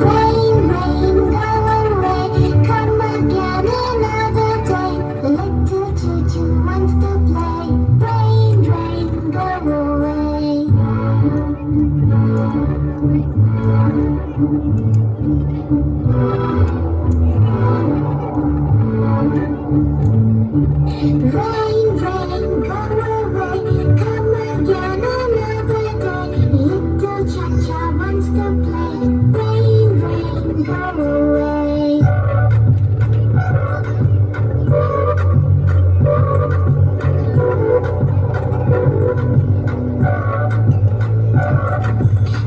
Rain, rain, go away. Come again another day. Little choo-choo wants to play. Rain, rain, go away. Rain, rain, go away. Come again another day. Little cha-cha wants to play. Rain, rain, go away.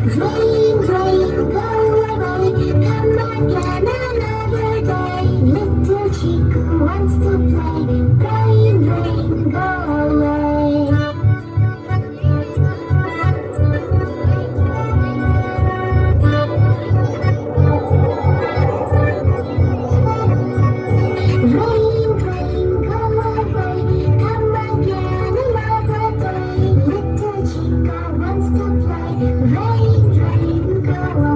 Rain, rain, go away. Come again another day. Little Chico wants to play. Rain, rain, go away. Rain, rain, go away. Come again another day. Little Chico wants to play. Rain, rain, go away.